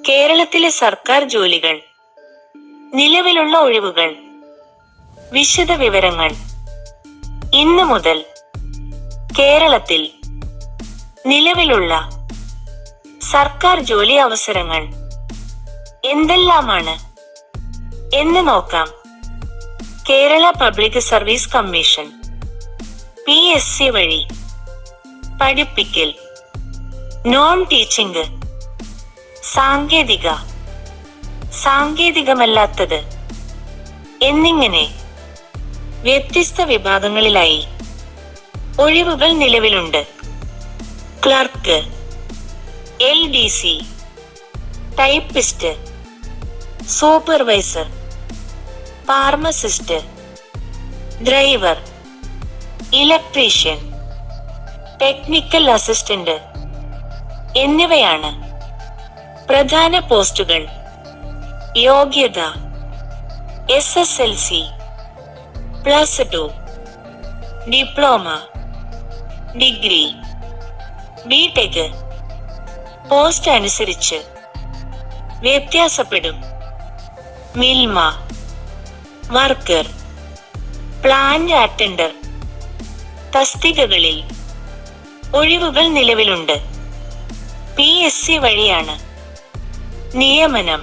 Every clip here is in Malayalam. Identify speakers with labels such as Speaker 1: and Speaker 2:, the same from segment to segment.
Speaker 1: കേരളത്തിലെ സർക്കാർ ജോലികൾ. നിലവിലുള്ള ഒഴിവുകൾ. വിശദ വിവരങ്ങൾ. ഇന്ന് മുതൽ കേരളത്തിൽ നിലവിലുള്ള സർക്കാർ ജോലി അവസരങ്ങൾ എന്തെല്ലാമാണ് എന്ന് നോക്കാം. Kerala public service commission PSC വഴി പഠിപ്പിക്കൽ, നോൺ ടീച്ചിങ്, സാങ്കേതികമല്ലാത്തത് എന്നിങ്ങനെ വ്യത്യസ്ത വിഭാഗങ്ങളിലായി ഒഴിവുകൾ നിലവിലുണ്ട്. Clerk, LDC, typist, supervisor, pharmacist, driver, electrician, technical assistant എന്നിവയാണ് പ്രധാന പോസ്റ്റുകൾ. യോഗ്യത SSLC, +2, diploma, degree, B Tech. Post അനുസരിച്ച് വ്യത്യാസപ്പെടും. മിൽമ വർക്കർ, പ്ലാന്റ് അറ്റൻഡർ തസ്തികകളിൽ ഒഴിവുകൾ നിലവിലുണ്ട്. PSC വഴിയാണ് നിയമനം.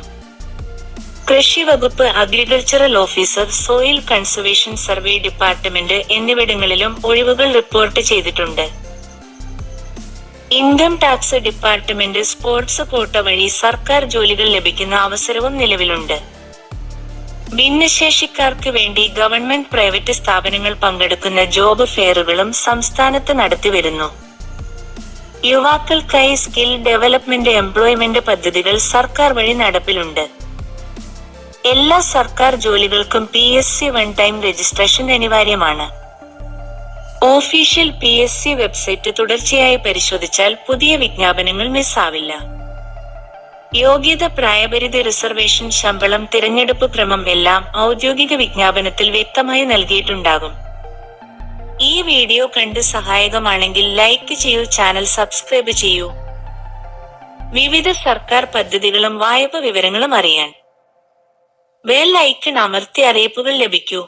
Speaker 1: കൃഷി വകുപ്പ്, agricultural officer, soil conservation survey department എന്നിവിടങ്ങളിലും ഒഴിവുകൾ റിപ്പോർട്ട് ചെയ്തിട്ടുണ്ട്. Income tax department, sports quota വഴി സർക്കാർ ജോലികൾ ലഭിക്കുന്ന അവസരവും നിലവിലുണ്ട്. ഭിന്നശേഷിക്കാർക്ക് വേണ്ടി ഗവൺമെന്റ് പ്രൈവറ്റ് സ്ഥാപനങ്ങൾ പങ്കെടുക്കുന്ന ജോബ് ഫെയറുകളും സംസ്ഥാനത്ത് നടത്തിവരുന്നു. യുവാക്കൾക്കായി സ്കിൽ ഡെവലപ്മെന്റ് എംപ്ലോയ്മെന്റ് പദ്ധതികൾ സർക്കാർ വഴി നടപ്പിലുണ്ട്. എല്ലാ സർക്കാർ ജോലികൾക്കും PSC വൺ ടൈം രജിസ്ട്രേഷൻ അനിവാര്യമാണ്. ഒഫീഷ്യൽ PSC വെബ്സൈറ്റ് തുടർച്ചയായി പരിശോധിച്ചാൽ പുതിയ വിജ്ഞാപനങ്ങൾ മിസ്സാവില്ല. യോഗ്യത, പ്രായപരിധി, റിസർവേഷൻ, ശമ്പളം, തിരഞ്ഞെടുപ്പ് ക്രമം എല്ലാം ഔദ്യോഗിക വിജ്ഞാപനത്തിൽ വ്യക്തമായി നൽകിയിട്ടുണ്ടാകും. ഈ വീഡിയോ കണ്ട് സഹായകമാണെങ്കിൽ ലൈക്ക് ചെയ്യൂ, ചാനൽ സബ്സ്ക്രൈബ് ചെയ്യൂ. വിവിധ സർക്കാർ പദ്ധതികളും വായ്പ വിവരങ്ങളും അറിയാൻ ബെൽ ഐക്കൺ അമർത്തി അറിയിപ്പുകൾ ലഭിക്കൂ.